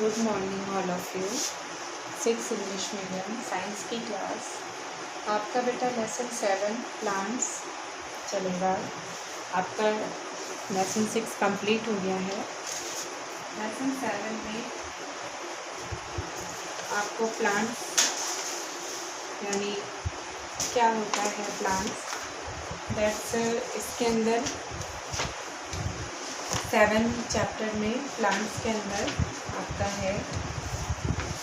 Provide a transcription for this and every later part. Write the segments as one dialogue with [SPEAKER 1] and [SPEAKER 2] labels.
[SPEAKER 1] Good morning all of you. 6 English medium science की class, आपका बेटा लेसन 7 प्लांट्स चलेगा। आपका लेसन 6 कंप्लीट हो गया है। लेसन 7 में आपको प्लांट्स यानी क्या होता है प्लांट्स, दैट्स इसके अंदर 7 चैप्टर में प्लांट्स के अंदर आपका है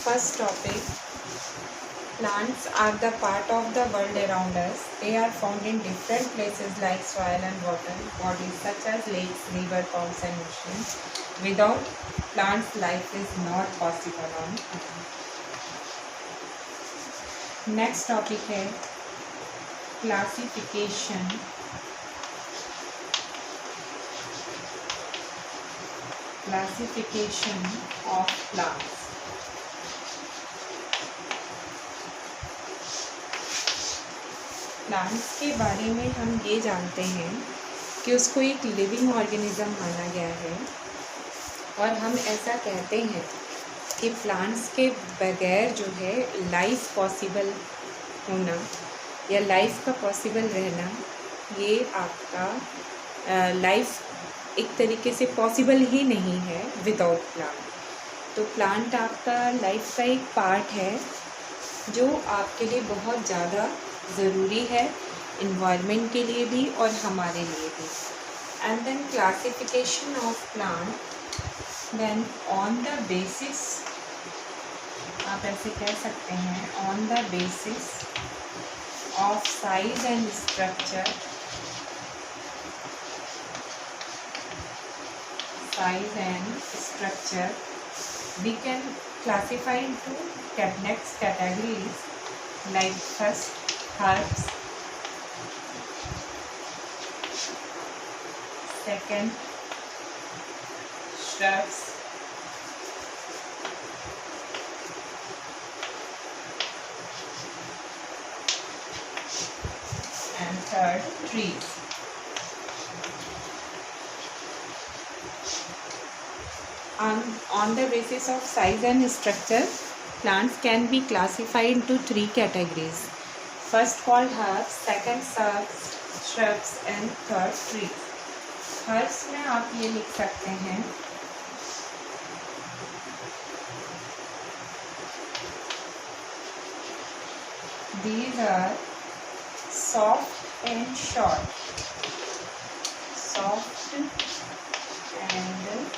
[SPEAKER 1] first topic, plants are the part of the world around us. They are found in different places like soil and water bodies such as lakes, river, ponds and oceans. Without plants, life is not possible on Earth. Next topic है classification. Classification of plants. Plants के बारे में हम ये जानते हैं कि उसको एक लिविंग ऑर्गेनिज्म माना गया है और हम ऐसा कहते हैं कि प्लांट्स के बगैर जो है लाइफ पॉसिबल होना या लाइफ का पॉसिबल रहना, ये आपका लाइफ एक तरीके से पॉसिबल ही नहीं है विदाउट प्लांट। तो प्लांट आपका लाइफ का एक पार्ट है जो आपके लिए बहुत ज़्यादा ज़रूरी है, इन्वायरमेंट के लिए भी और हमारे लिए भी। And then classification of plant, then on the basis, आप ऐसे कह सकते हैं, on the basis of size and structure, size and structure, we can classify into next categories like first herbs, second shrubs, and third trees. On the basis of size and structure, plants can be classified into 3 categories. First called herbs, second shrubs and third trees. Herbs में आप ये लिख सकते हैं, these are soft and short, soft and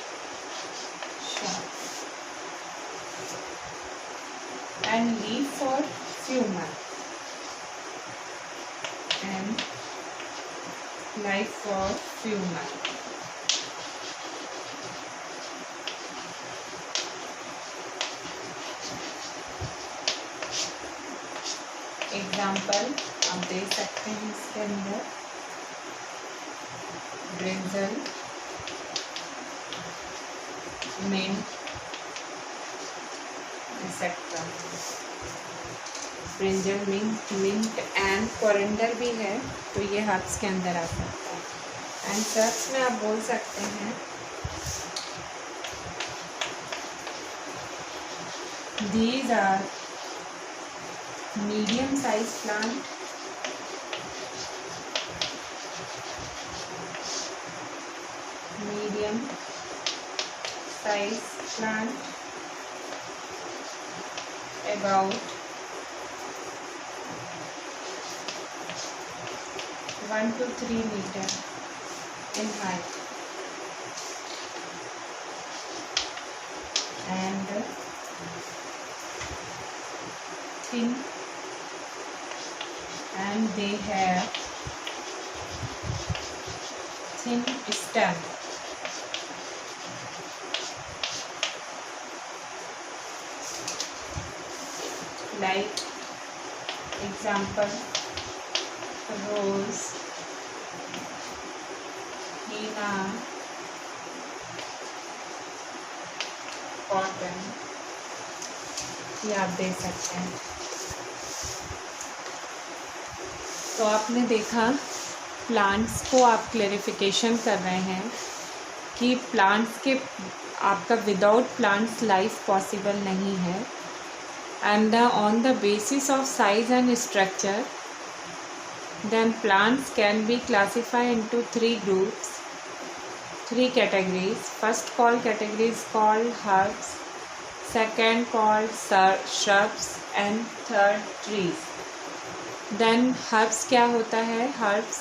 [SPEAKER 1] and leave for few months and life for few months. Example आप दे सकते हैं इसके अंदर, brinjal, mint etcetera. Brinjal, mint and coriander भी है, तो ये हर्ब्स के अंदर आ सकता है। एंड सर्ब्स में आप बोल सकते हैं these are medium size plant, medium size plant about 1 to 3 meter in height and thin, and they have thin stem. Like example, rose, henna, cotton, ये आप दे सकते हैं। तो आपने देखा प्लांट्स को आप क्लैरिफिकेशन कर रहे हैं कि प्लांट्स के आपका विदाउट प्लांट्स लाइफ पॉसिबल नहीं है। And on the basis of size and structure then plants can be classified into three groups, three categories. First called category is called herbs, second called shrubs and third trees. Then herbs क्या होता है? Herbs,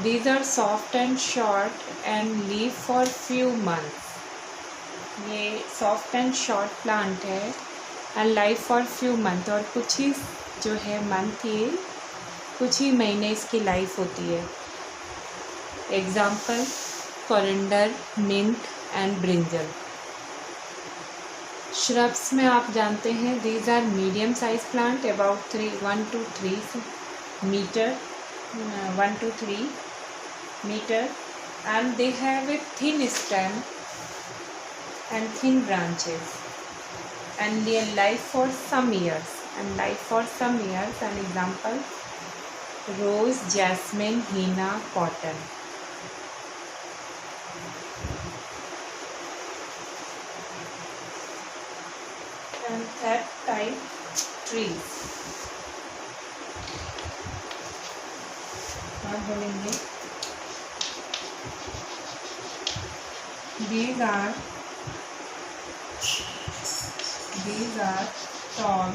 [SPEAKER 1] these are soft and short and live for few months. ये soft and short plant है and live for few months, और कुछ ही जो है month ये कुछ ही महीने इसकी लाइफ होती है। Example coriander, mint and brinjal. Shrubs में आप जानते हैं these are medium size plant about 1 to 3 metre, 1 to 3 metre, and they have a thin stem and thin branches and they life for some years and example rose, jasmine, heena, cotton. And third type trees. और बोलेंगे these are tall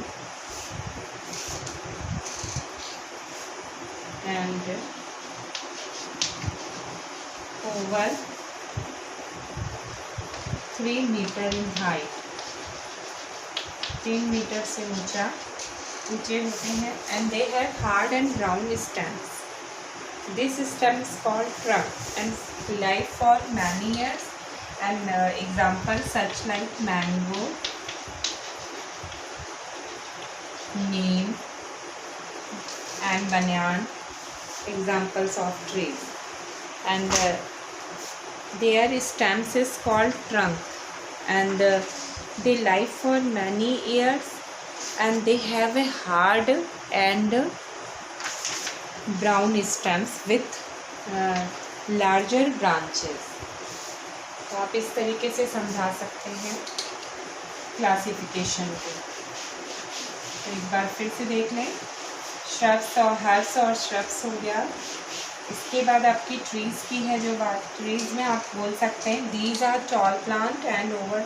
[SPEAKER 1] and over 3 meter in height, 3 metre से ऊंचे होते हैं, and they have hard and brown stems. This stem is called trunk and live for many years, and examples such like mango, neem and banyan, examples of trees. And their stems is called trunk, and they live for many years, and they have a hard and brown stems with larger branches. तो आप इस तरीके से समझा सकते हैं classification को। तो एक बार फिर से देख लें, श्रब्स और हर्ब्स और श्रब्स हो गया। इसके बाद आपकी ट्रीज़ की है जो बात। ट्रीज़ में आप बोल सकते हैं these are tall plant and over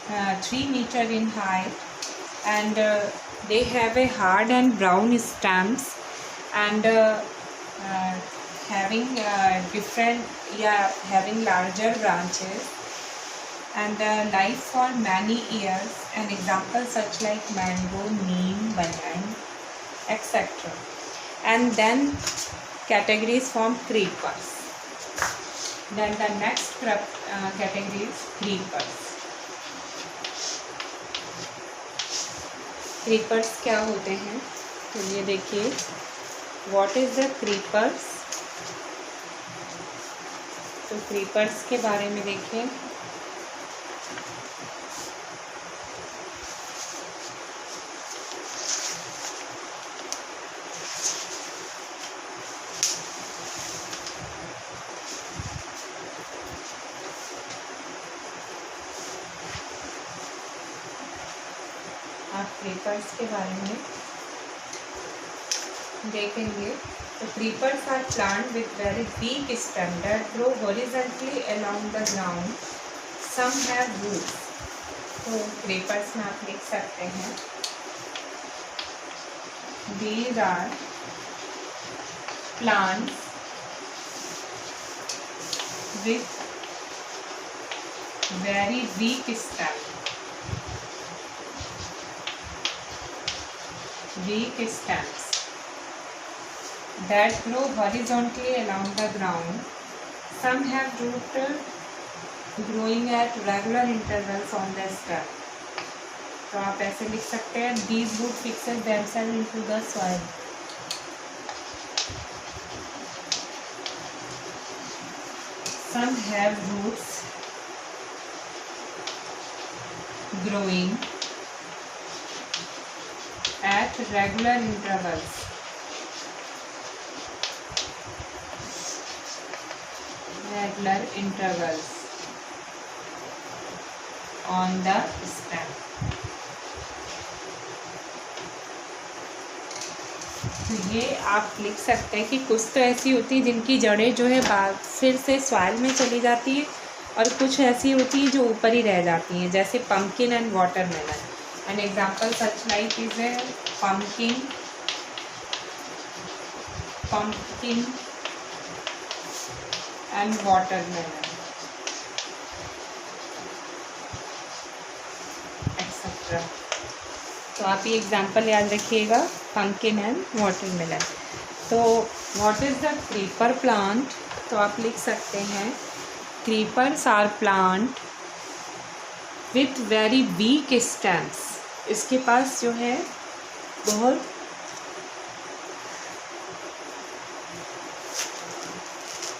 [SPEAKER 1] 3 meter in height, and they have a hard and brown stems and having having larger branches, and live for many years, and examples such like mango, neem, banyan, etc. And then categories from creepers. Then the next category is creepers. Creepers क्या होते हैं? तो ये देखिए, what is the creepers. तो creepers के बारे में देखिए। आप क्रीपर्स के बारे में देखेंगे तो creepers are plant with very weak stem that grow horizontally along the ground, some have roots. तो क्रीपर्स में आप लिख सकते हैं these are plants with very weak stem, weak stems that grow horizontally along the ground. Some have root growing at regular intervals on the stem. तो आप ऐसे लिख सकते हैं these root fixes themselves into the soil. Some have roots growing at regular intervals. Regular intervals. On the stem. तो ये आप लिख सकते हैं कि कुछ तो ऐसी होती है जिनकी जड़ें जो है फिर से सॉइल में चली जाती है, और कुछ ऐसी होती है जो ऊपर ही रह जाती हैं, जैसे pumpkin and watermelon. An example such like is a pumpkin and watermelon etcetera. तो आप ये एग्जाम्पल याद रखिएगा, पम्पकिन एंड वाटरमेलन। तो what is the creeper plant? तो आप लिख सकते हैं creepers are plant with very weak stems. इसके पास जो है बहुत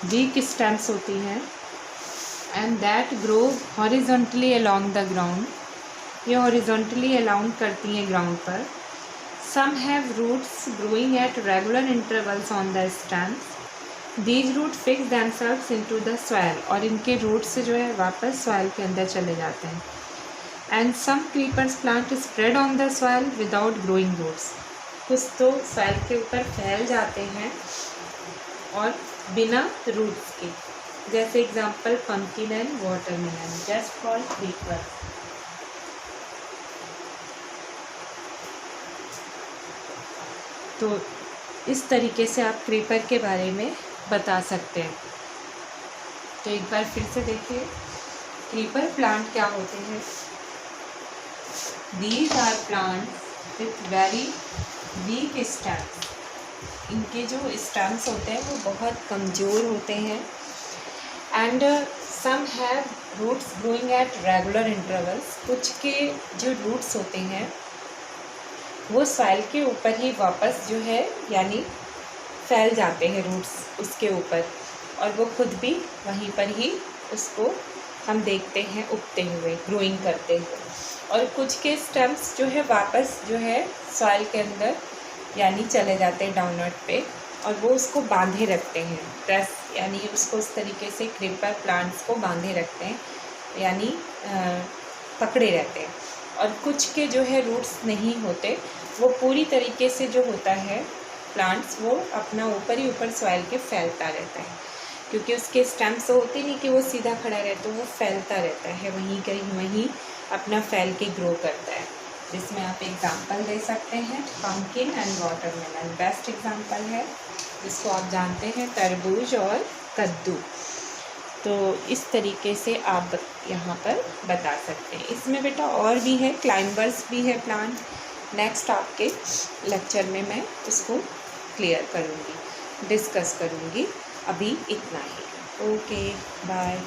[SPEAKER 1] वीक स्टेम्स होती हैं, and that grow horizontally along the ground. ये हॉरिजॉन्टली अलाउंड करती हैं ग्राउंड पर। Some have roots growing at regular intervals on the stems. These root fix themselves into the soil, और इनके रूट्स जो है वापस सॉइल के अंदर चले जाते हैं। And some creepers plant spread on the soil without growing roots. कुछ तो सॉइल के ऊपर फैल जाते हैं और बिना रूट्स के, जैसे example pumpkin and watermelon, just for creeper. तो इस तरीके से आप क्रीपर के बारे में बता सकते हैं। तो एक बार फिर से देखिए, क्रीपर प्लांट क्या होते हैं? These are plants with very weak stems. इनके जो स्टेम्स होते हैं वो बहुत कमज़ोर होते हैं। And some have roots growing at regular intervals. कुछ के जो रूट्स होते हैं वो सॉइल के ऊपर ही वापस जो है यानी फैल जाते हैं रूट्स उसके ऊपर, और वो खुद भी वहीं पर ही उसको हम देखते हैं उगते हुए, ग्रोइंग करते हुए। और कुछ के स्टेम्स जो है वापस जो है सॉइल के अंदर यानी चले जाते हैं डाउनवर्ड पे, और वो उसको बांधे रखते हैं, प्रेस यानी उसको उस तरीके से क्रीपर प्लांट्स को बांधे रखते हैं, यानी पकड़े रहते हैं। और कुछ के जो है रूट्स नहीं होते, वो पूरी तरीके से जो होता है प्लांट्स वो अपना ऊपर ही ऊपर सॉइल के फैलता रहता है, क्योंकि उसके स्टेम्स तो होते नहीं कि वो सीधा खड़ा रहता है, वो फैलता रहता है, वहीं कहीं वहीं अपना फैल के ग्रो करता है। जिसमें आप एग्जांपल दे सकते हैं pumpkin and watermelon best example है, जिसको आप जानते हैं तरबूज और कद्दू। तो इस तरीके से आप यहाँ पर बता सकते हैं। इसमें बेटा और भी है, क्लाइंबर्स भी है प्लांट। नेक्स्ट आपके लेक्चर में मैं उसको क्लियर करूँगी, डिस्कस करूँगी। अभी इतना ही। Okay bye.